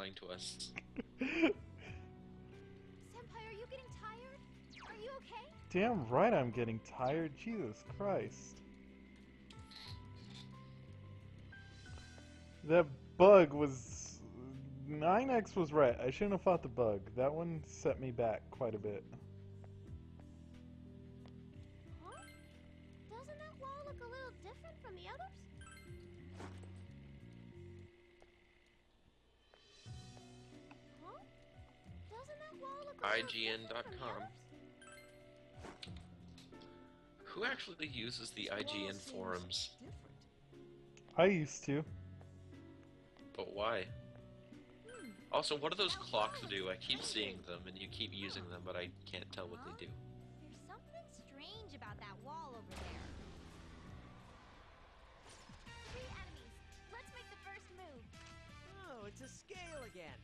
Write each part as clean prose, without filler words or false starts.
lying to us. Senpai, are you getting tired? Are you okay? Damn right I'm getting tired. Jesus Christ. That bug was... 9X was right. I shouldn't have fought the bug. That one set me back quite a bit. Huh? Doesn't that wall look a little different from the others? Huh? Doesn't that wall look a little different from the IGN.com. others? Who actually uses the IGN forums? I used to. But why? Also, what do those clocks do? I keep seeing them, and you keep using them, but I can't tell what they do. There's something strange about that wall over there. 3 enemies. Let's make the first move. Oh, it's a scale again.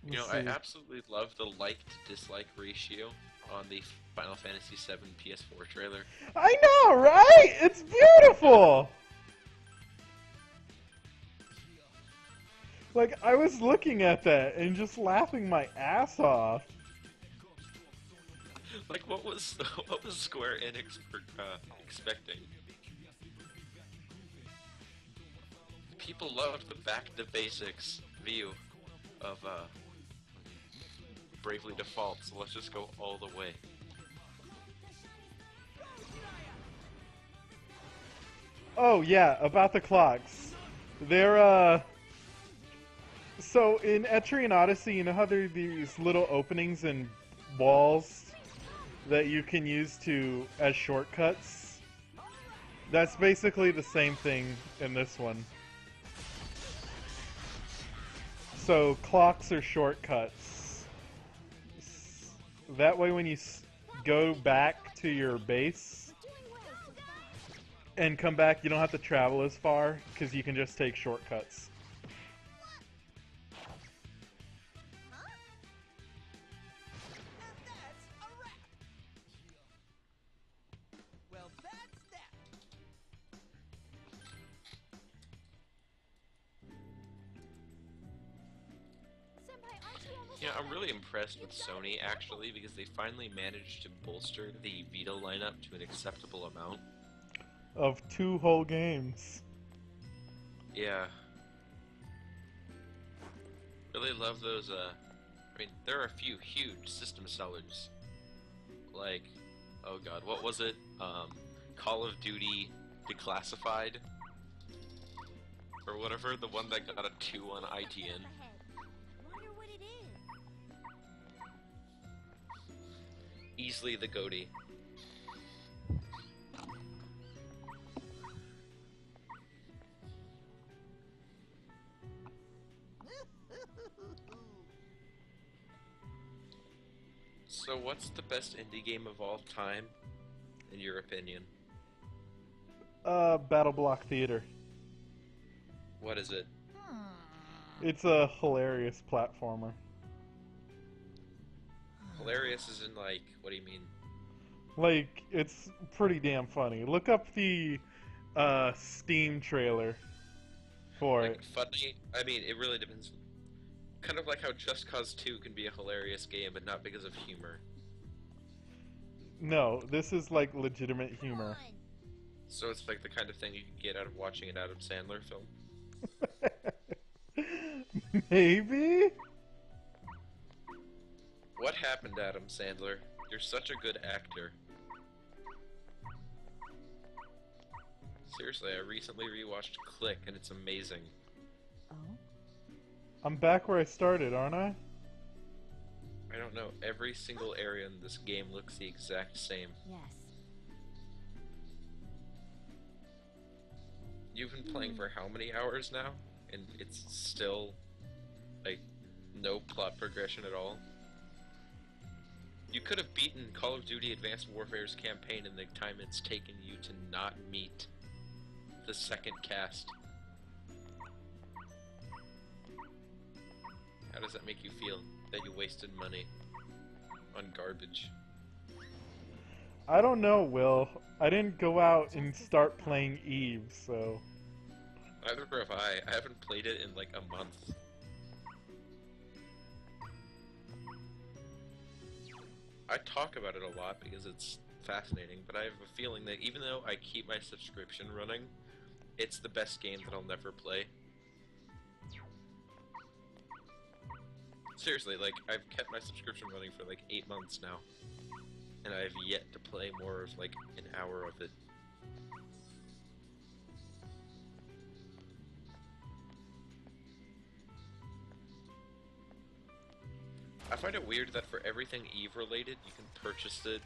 You know, I absolutely love the like to dislike ratio on the Final Fantasy VII PS4 trailer. I know, right? It's beautiful! Like, I was looking at that and just laughing my ass off. Like, what was Square Enix expecting? People loved the back to basics view of Bravely Default, so let's just go all the way. Oh yeah, about the clocks. They're so in Etrian Odyssey, you know how there are these little openings in walls that you can use as shortcuts? That's basically the same thing in this one. So clocks are shortcuts. That way when you go back to your base and come back, you don't have to travel as far because you can just take shortcuts. Yeah, I'm really impressed with Sony, actually, because they finally managed to bolster the Vita lineup to an acceptable amount. Of 2 whole games. Yeah. Really love those, I mean, there are a few huge system sellers. Like, oh god, what was it? Call of Duty Declassified? Or whatever, the one that got a 2 on IGN. Wonder what it is. Easily the goatee. So what's the best indie game of all time, in your opinion? Battle Block Theater. What is it? It's a hilarious platformer. Hilarious is in like, what do you mean? Like, it's pretty damn funny. Look up the Steam trailer for Like, it. funny? I mean, it really depends. Kind of like how Just Cause 2 can be a hilarious game, but not because of humor. No, this is like legitimate humor. So it's like the kind of thing you can get out of watching an Adam Sandler film. Maybe? What happened, Adam Sandler? You're such a good actor. Seriously, I recently rewatched Click, and it's amazing. I'm back where I started, aren't I? I don't know, every single area in this game looks the exact same. Yes. You've been playing for how many hours now? And it's still, like, no plot progression at all? You could have beaten Call of Duty Advanced Warfare's campaign in the time it's taken you to not meet the second cast. How does that make you feel? That you wasted money on garbage? I don't know, Will. I didn't go out and start playing Eve, so... Neither have I. I haven't played it in like a month. I talk about it a lot because it's fascinating, but I have a feeling that even though I keep my subscription running, it's the best game that I'll never play. Seriously, like, I've kept my subscription running for like 8 months now, and I have yet to play more of like an hour of it. I find it weird that for everything Eve related, you can purchase it.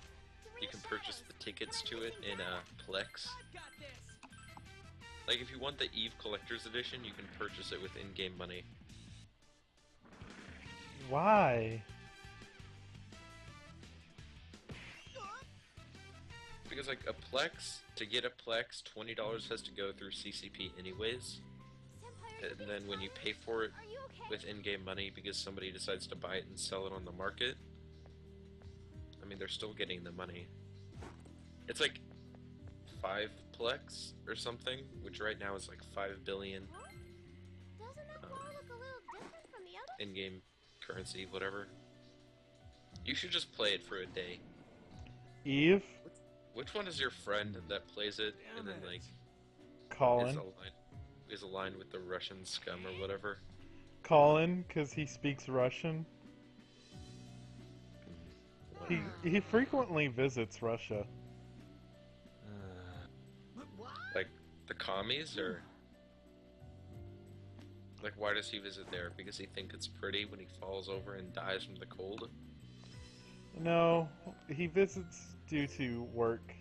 You can purchase the tickets to it in Plex. Like, if you want the Eve Collector's Edition, you can purchase it with in-game money. Why? Because, like, a Plex, to get a Plex, $20 has to go through CCP anyways. And then when you pay for it with in-game money because somebody decides to buy it and sell it on the market, I mean, they're still getting the money. It's like 5 Plex or something, which right now is like 5 billion Doesn't that bar look a little different from the others? in-game currency, whatever. You should just play it for a day. Eve? Which one is your friend that plays it and then like Colin? is aligned with the Russian scum or whatever? Colin, because he speaks Russian. He frequently visits Russia. Like the commies, or like why does he visit there? Because he thinks it's pretty when he falls over and dies from the cold? No, he visits due to work.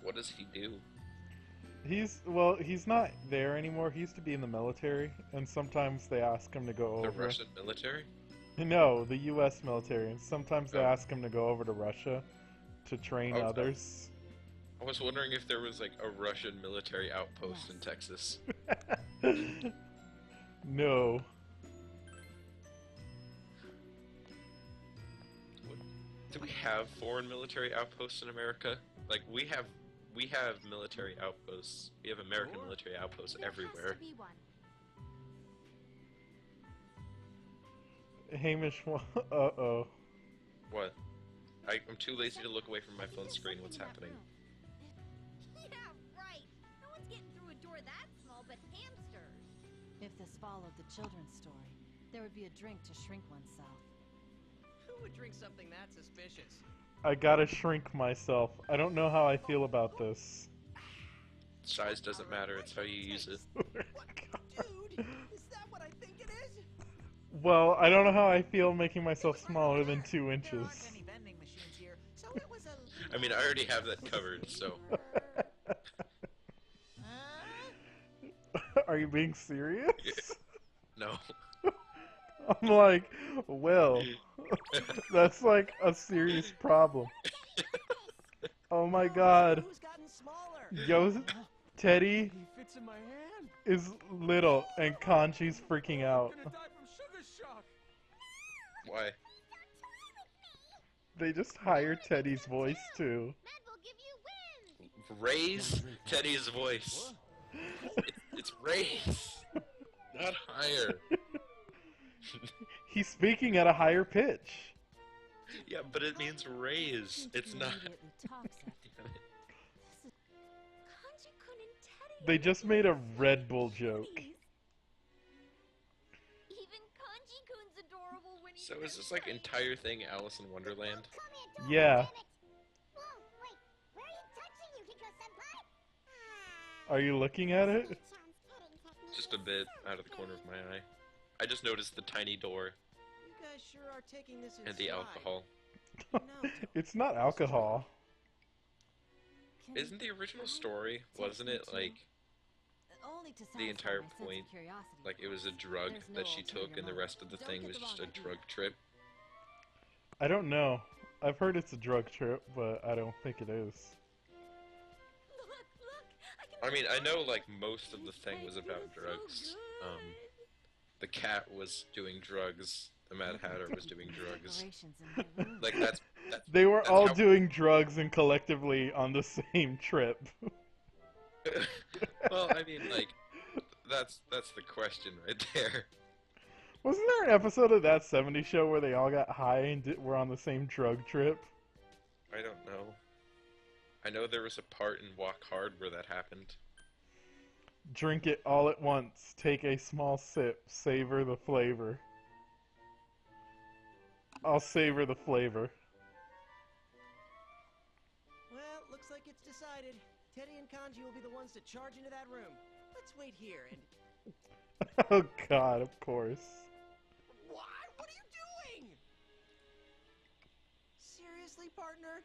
What does he do? He's not there anymore. He used to be in the military, and sometimes they ask him to go The over. Russian military? No, the U.S. military, and sometimes they Oh. ask him to go over to Russia to train Okay. others. I was wondering if there was like a Russian military outpost in Texas. No. Do we have foreign military outposts in America? Like we have military outposts. We have American military outposts There everywhere. has to be one. Hamish, uh-oh. What? I'm too lazy to look away from my phone screen. What's happening? Yeah, right. No one's getting through a door that small but hamsters. If this followed the children's story, there would be a drink to shrink oneself. Who would drink something that suspicious? I gotta shrink myself. I don't know how I feel about this. Size doesn't matter. It's how you use it. Dude, is that what I think it is? Well, I don't know how I feel making myself smaller than 2 There aren't inches. any vending machines here, so it was a I mean, I already have that covered, so. Are you being serious? No. I'm like, well, that's like a serious problem. Oh my god. Who's gotten smaller? Yo, Teddy He fits in my hand. is little and Conchi's freaking out. I'm gonna die from sugar shock. Why? They just hired Teddy's voice too. That will give you wins. Raise Teddy's voice. It's raise, not higher. He's speaking at a higher pitch. Yeah, but it means raise. It's not. Immediately toxic. Kanji-kun and Teddy. They just made a Red Bull joke. Even Kanji-kun's adorable when he's So is this like entire thing Alice in Wonderland? Yeah. Whoa, wait. Where are you touching, Yukiko-senpai? Are you looking at it? Just a bit out of the corner of my eye. I just noticed the tiny door You guys sure are taking this and the alcohol. It's not alcohol. Isn't the original story, wasn't it like Only to the satisfy entire my sense of point, curiosity. like it was a drug There's no that she took and the ulterior rest of the motive. thing Don't was get the just a wrong idea. drug trip? I don't know. I've heard it's a drug trip, but I don't think it is. Look, I can I mean, I know like most of the thing was about drugs. The cat was doing drugs, the Mad Hatter was doing drugs. Decorations in my room. Like that's They were That's all how- doing drugs and collectively on the same trip. well, I mean, like That's the question right there. Wasn't there an episode of That 70s Show where they all got high and were on the same drug trip? I don't know. I know there was a part in Walk Hard where that happened. Drink it all at once. Take a small sip. Savor the flavor. I'll savor the flavor. Well, looks like it's decided. Teddy and Kanji will be the ones to charge into that room. Let's wait here and... Oh god, of course. What? What are you doing? Seriously, partner?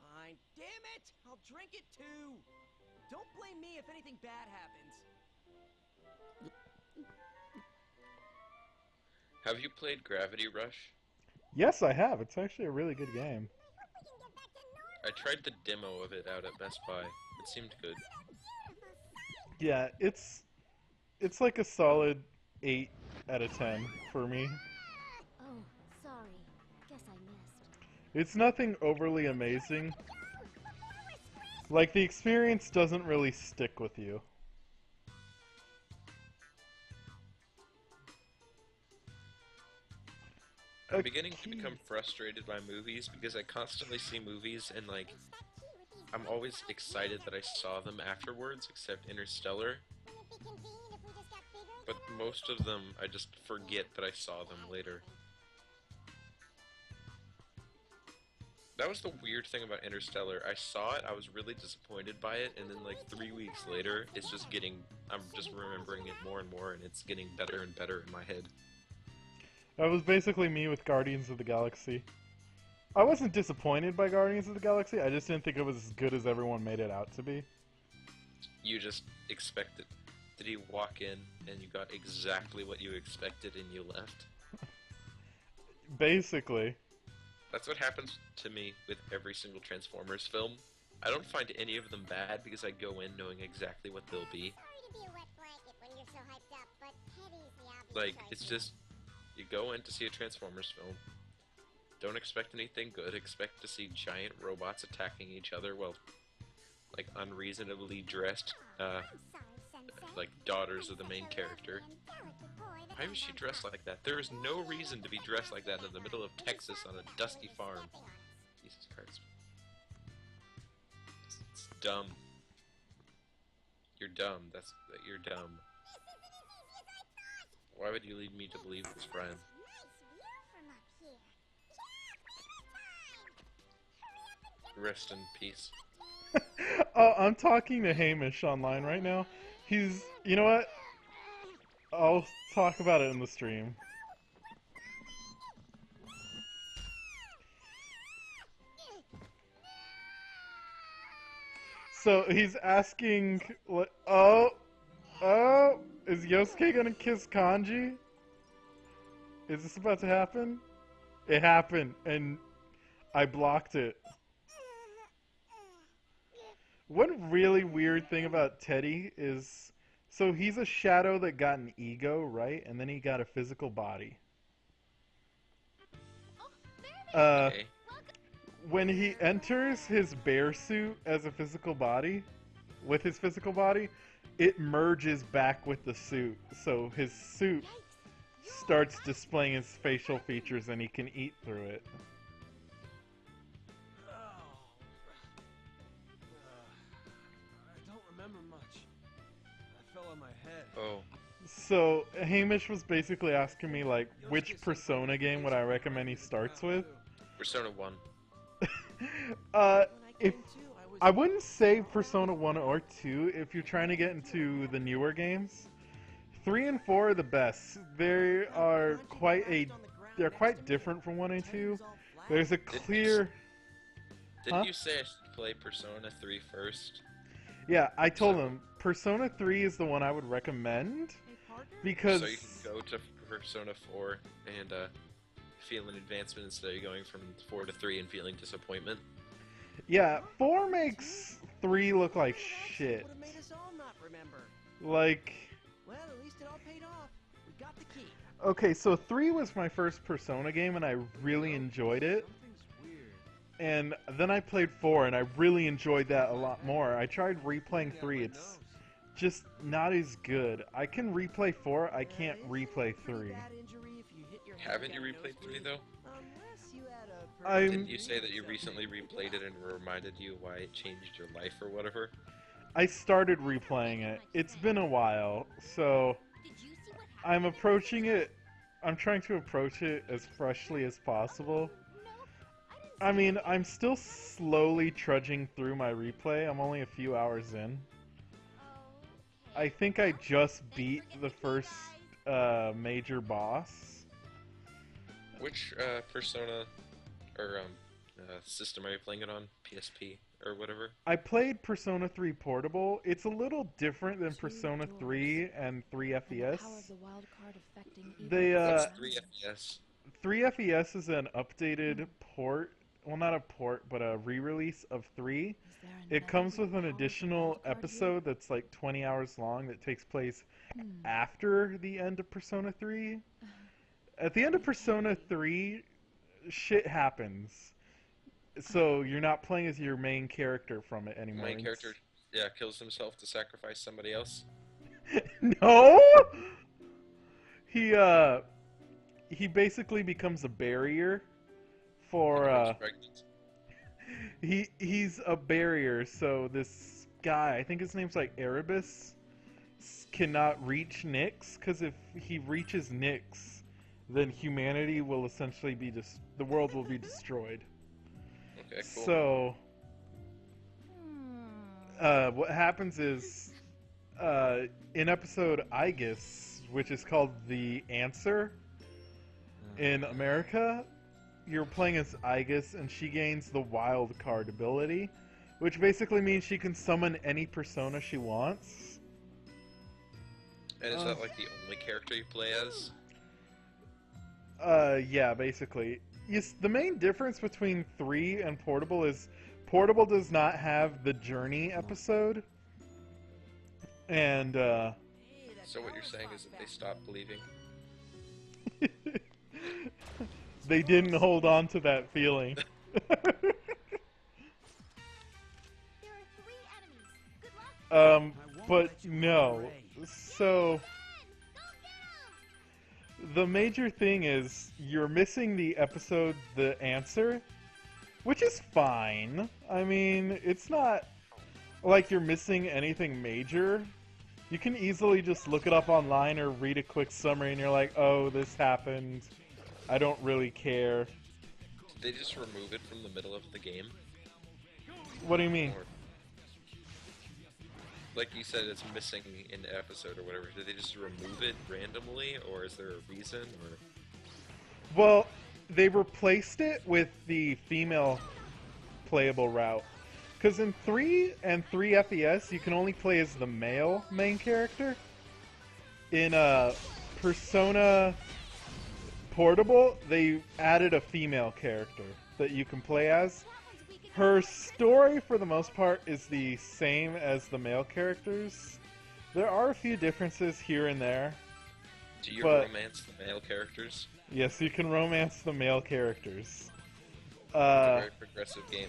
Fine. Damn it! I'll drink it too. Don't blame me if anything bad happens. Have you played Gravity Rush? Yes, I have. It's actually a really good game. I tried the demo of it out at Best Buy. It seemed good. Yeah, it's like a solid 8 out of 10 for me. Oh, sorry. Guess I missed. It's nothing overly amazing. Like, the experience doesn't really stick with you. I'm beginning to become frustrated by movies because I constantly see movies and, like, I'm always excited that I saw them afterwards, except Interstellar. But most of them, I just forget that I saw them later. That was the weird thing about Interstellar. I saw it, I was really disappointed by it, and then like 3 weeks later, it's just getting, I'm just remembering it more and more, and it's getting better and better in my head. That was basically me with Guardians of the Galaxy. I wasn't disappointed by Guardians of the Galaxy, I just didn't think it was as good as everyone made it out to be. You just expected. Did you walk in and you got exactly what you expected and you left? Basically. That's what happens to me with every single Transformers film. I don't find any of them bad because I go in knowing exactly what they'll be. Like, it's just, you go in to see a Transformers film, don't expect anything good, expect to see giant robots attacking each other while, like, unreasonably dressed, like, daughters of the main character. Why was she dressed like that? There is no reason to be dressed like that in the middle of Texas on a dusty farm. Jesus Christ. It's dumb. You're dumb. You're dumb. Why would you lead me to believe this, Brian? Rest in peace. Oh, I'm talking to Hamish online right now. He's, you know what? I'll talk about it in the stream. So he's asking, oh, is Yosuke gonna kiss Kanji? Is this about to happen? It happened, and I blocked it. One really weird thing about Teddy is, so he's a shadow that got an ego, right? And then he got a physical body. Okay. When he enters his bear suit as a physical body, with his physical body, it merges back with the suit. So his suit starts displaying his facial features and he can eat through it. I don't remember much. I fell on my head. Oh. So Hamish was basically asking me, like, which Persona game would I recommend he starts with? Persona 1. If I wouldn't say Persona 1 or 2 if you're trying to get into the newer games. 3 and 4 are the best. They're quite different from 1 and 2. There's a clear... Didn't you say I should play Persona 3 first? Yeah, I told him Persona 3 is the one I would recommend because... So you can go to Persona 4 and feel an advancement instead of going from 4 to 3 and feeling disappointment. Yeah, 4 makes 3 look like shit. Would have made us all not remember. Like... Well, at least it all paid off. We got the key. Okay, so 3 was my first Persona game and I really enjoyed it. Something's weird. And then I played 4 and I really enjoyed that a lot more. I tried replaying 3, it's just not as good. I can replay 4, I can't replay 3. Haven't you replayed 3 though? I'm Didn't you say that you recently replayed it and it reminded you why it changed your life or whatever? I started replaying it. It's been a while, so Did you see what happened? I'm approaching it. I'm trying to approach it as freshly as possible. No, I mean, I'm still slowly trudging through my replay. I'm only a few hours in. I think I just beat the first major boss. Which Persona or system are you playing it on? PSP or whatever? I played Persona 3 Portable. It's a little different than Persona 3 and 3 And the FES. power of the wild card affecting even They, the What's surroundings. 3 FPS? 3 FES is an updated port. Well, not a port, but a re-release of 3. Is there It another comes with with the an power of the additional wild card here? episode that's like 20 hours long that takes place Hmm. after the end of Persona 3. At the end of Persona 3, shit happens. So you're not playing as your main character from it The anymore. main character, kills himself to sacrifice somebody else. No! He basically becomes a barrier for Becomes pregnant. he's a barrier, so this guy, I think his name's like Erebus, cannot reach Nyx, because if he reaches Nyx, then humanity will essentially be the world will be destroyed. Okay, cool. So what happens is in episode Aegis, which is called The Answer in America, you're playing as Aegis, and she gains the wild card ability, which basically means she can summon any persona she wants. And is that like the only character you play as? Yeah, basically. Yes, the main difference between 3 and Portable is Portable does not have the Journey episode. And, So what you're saying is that they stopped believing? they didn't hold on to that feeling. There are 3 enemies. Good luck. But no. So, the major thing is you're missing the episode The Answer, which is fine. I mean, it's not like you're missing anything major. You can easily just look it up online or read a quick summary and you're like, oh, this happened. I don't really care. Did they just remove it from the middle of the game? What do you mean? Or, like you said, it's missing in the episode or whatever. Did they just remove it randomly, or is there a reason? Or Well, they replaced it with the female playable route. Because in 3 and 3 FES, you can only play as the male main character. In Persona Portable, they added a female character that you can play as. Her story, for the most part, is the same as the male characters. There are a few differences here and there. do you But- romance the male characters? Yes, you can romance the male characters. It's a very progressive game.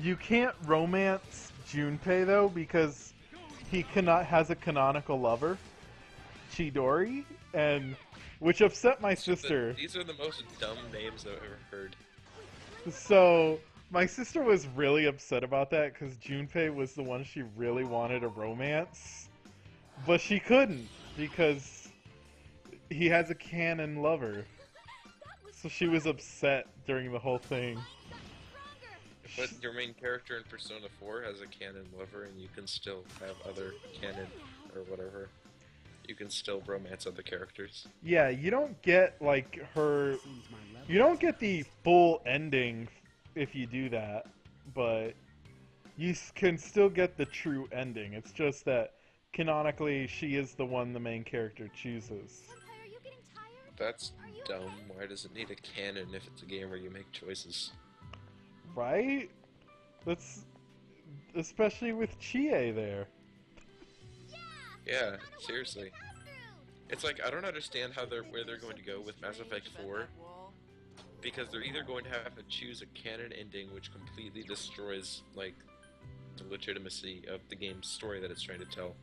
You can't romance Junpei though because he has a canonical lover, Chidori, and which upset my sister. These are the most dumb names I've ever heard. So my sister was really upset about that because Junpei was the one she really wanted a romance, but she couldn't because he has a canon lover. So she was upset during the whole thing. But your main character in Persona 4 has a canon lover, and you can still have other canon or whatever. You can still romance other characters. Yeah, you don't get like her. You don't get the full ending if you do that, but you can still get the true ending. It's just that canonically she is the one the main character chooses. Senpai, are you getting tired? That's dumb. Why does it need a canon if it's a game where you make choices? Right? That's especially with Chie there. Yeah, seriously. It's like, I don't understand where they're going to go with Mass Effect 4, because they're either going to have to choose a canon ending which completely destroys, like, the legitimacy of the game's story that it's trying to tell,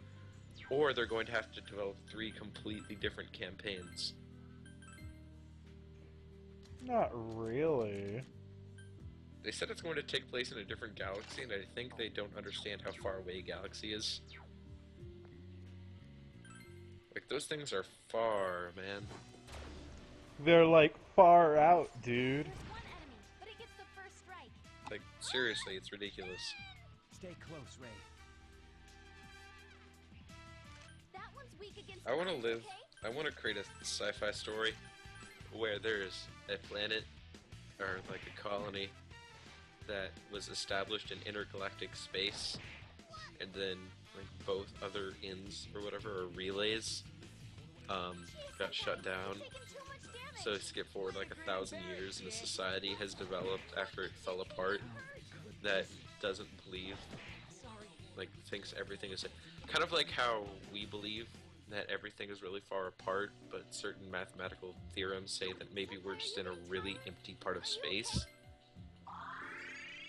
or they're going to have to develop 3 completely different campaigns. Not really. They said it's going to take place in a different galaxy, and I think they don't understand how far away a galaxy is. Like, those things are far, man. They're like far out, dude. There's one enemy, but it gets the first strike. Like, seriously, it's ridiculous. Stay close, Ray. That one's weak against I want to ice, live, okay? I want to create a sci-fi story where there's a planet, or like a colony, that was established in intergalactic space, and then like both other inns or whatever, or relays, got shut down. So skip forward like 1,000 years, and a society has developed after it fell apart that doesn't believe, like thinks everything is kind of like how we believe that everything is really far apart, but certain mathematical theorems say that maybe we're just in a really empty part of space.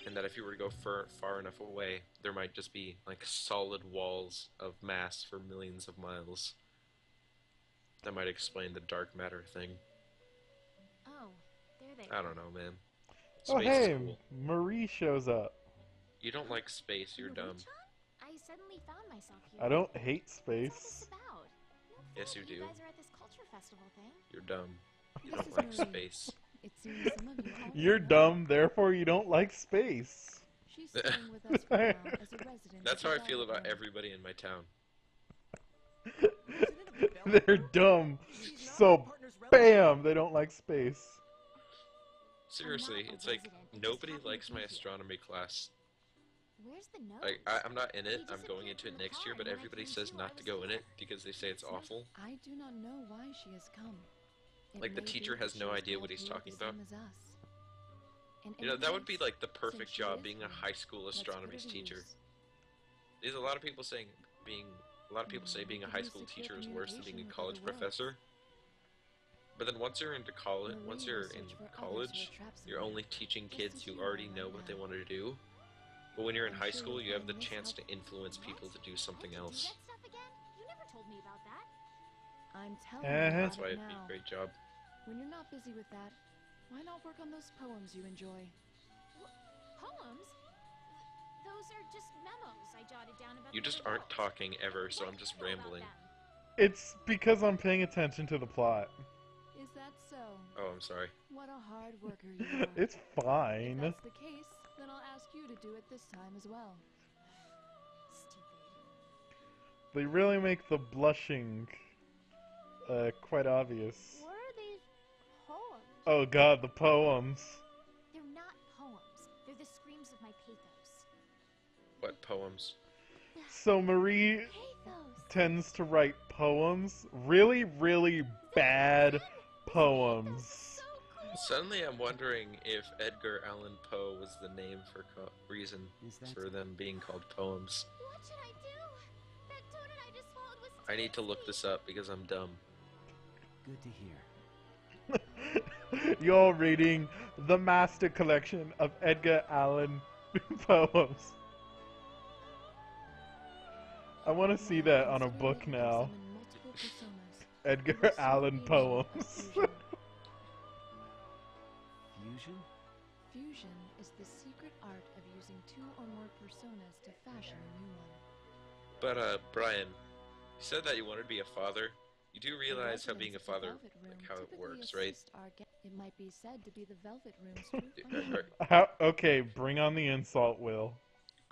And that if you were to go far enough away, there might just be like solid walls of mass for millions of miles. That might explain the dark matter thing. Oh, there they I are. don't know, man. Oh, Space hey, is cool. Marie shows up. You don't like space, you're dumb. I suddenly found myself here. I don't hate What's space. all this about? No Yes, fact you You do. guys are at this culture festival thing. You're dumb. You This don't is like Marie. space. It seems some of you already You're know. dumb, therefore you don't like space. She's staying with us for now as a resident. That's of how I the feel Velvet about Room. everybody in my town. They're dumb. So, bam, they don't like space. Seriously, I'm not a it's like resident. I just nobody happen to likes be my here. astronomy class. Where's the nose? Like, I'm not in it, He I'm going disappeared into it from the next year, car, but and when I everybody came says to, I not to was go in here. it because they say it's awful. I do not know why she has come. It Like, the may be teacher that has she no is idea called what he's here talking the same about. as us. In You know, any that would be case, like the since perfect she job is being a here, high school let's put astronomy her to teacher. use. There's a lot of people saying a lot of people say being a high school teacher is worse than being a college professor. But then once you're into college, once you're in college, you're only teaching kids who already know what they want to do. But when you're in high school, you have the chance to influence people to do something I have to else. Do that stuff again? You never told me about that. I'm telling Uh-huh. you That's about why it it'd be now. a great job. When you're not busy with that, why not work on those poems you enjoy? Poems? Those are just memos I jotted down about You the just other aren't girls. talking ever, so What I'm do just you know about rambling. them? It's because I'm paying attention to the plot. Is that so? Oh, I'm sorry. What a hard worker you are. It's If fine. that's the case, then I'll ask you to do it this time as well. Stupid. They really make the blushing quite obvious. What are these poems? Oh god, the poems. They're not poems. They're the screams of my pathos. What poems? So Marie Pathos! tends to write poems, really, really bad poems. So cool! Suddenly I'm wondering if Edgar Allan Poe was the name for reason Is that- for them being called poems. What should I do? That donut I just swallowed was I need to look tasty. this up because I'm dumb. Good to hear. You're reading the master collection of Edgar Allan poems. I want to see that on a book now. Edgar Allan poems. Fusion? Fusion is the secret art of using two or more personas to fashion a new one. But Brian, you said that you wanted to be a father. You do realize how The being a residents of the father, Velvet Room like how it typically works, right? assist our It might be said to be the Velvet Room's true function. Okay, bring on the insult, Will.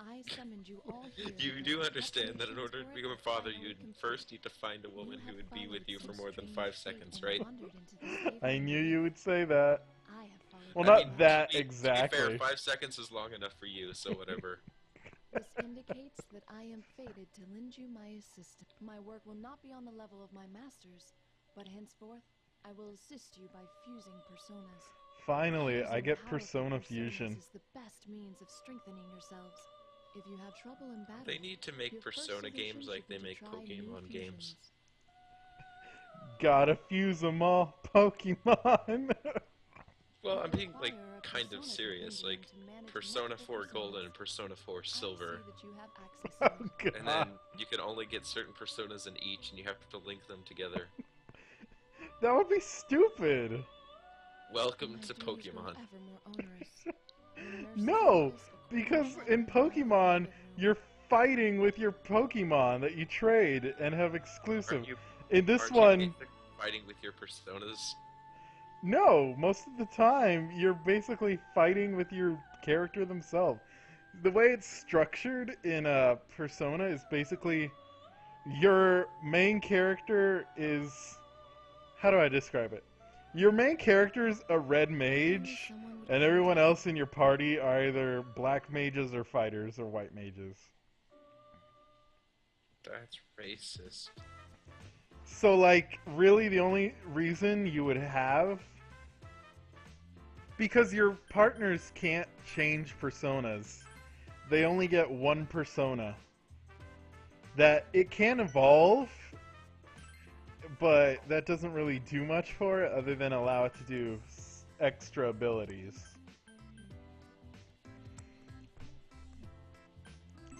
I summoned you all here. You because do the understand that in order to preparations become a for it father, finally you'd complete. first need to find a woman who have would be with followed you for some more than strange 5 fate seconds, and right? wandered into this I haven. knew you would say that. I have followed Well, you. not that to be exactly. fair, 5 seconds is long enough for you, so whatever. This indicates that I am fated to lend you my assistance. My work will not be on the level of my masters, but henceforth, I will assist you by fusing personas. Finally, I Using get powerful persona personas fusion. is the best means of strengthening yourselves. If you have trouble in battle, They need to make your first Persona solution games like should they be to make try Pokemon new games. fusions. Gotta fuse them all, Pokemon. Well, I'm being, like, Acquire a kind of persona serious, contingent like, to manage Persona multiple 4 Gold personas. and Persona 4 I Silver. see that you have access Oh, now. God. And then you can only get certain personas in each, and you have to link them together. That would be stupid. Welcome My to duties grow Pokemon. ever more onerous. The nurses No, in this because acquire in shadow in my Pokemon, living room. you're fighting with your Pokemon that you trade and have exclusive. Aren't you, In this aren't one, you basically fighting with your personas? no, most of the time, you're basically fighting with your character themselves. The way it's structured in a Persona is basically your main character is. How do I describe it? Your main character is a red mage, Someone would and come everyone to- else in your party are either black mages or fighters or white mages. That's racist. So, like, really the only reason you would have... Because your partners can't change personas. They only get one persona. That it can evolve, but that doesn't really do much for it other than allow it to do extra abilities.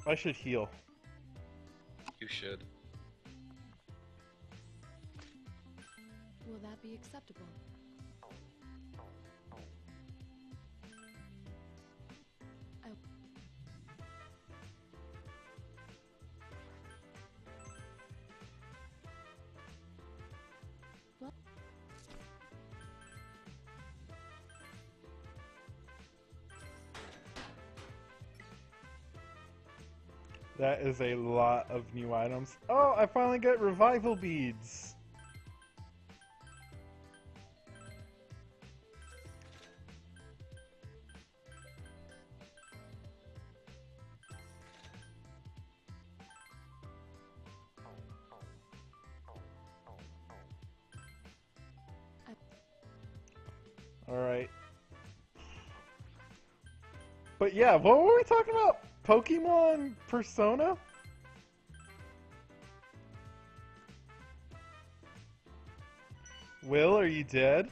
I should heal. You should. Will that be acceptable? I... Well, That is a lot of new items. Oh, I finally get revival beads. Alright. But yeah, what were we talking about? Pokemon Persona? Will, are you dead?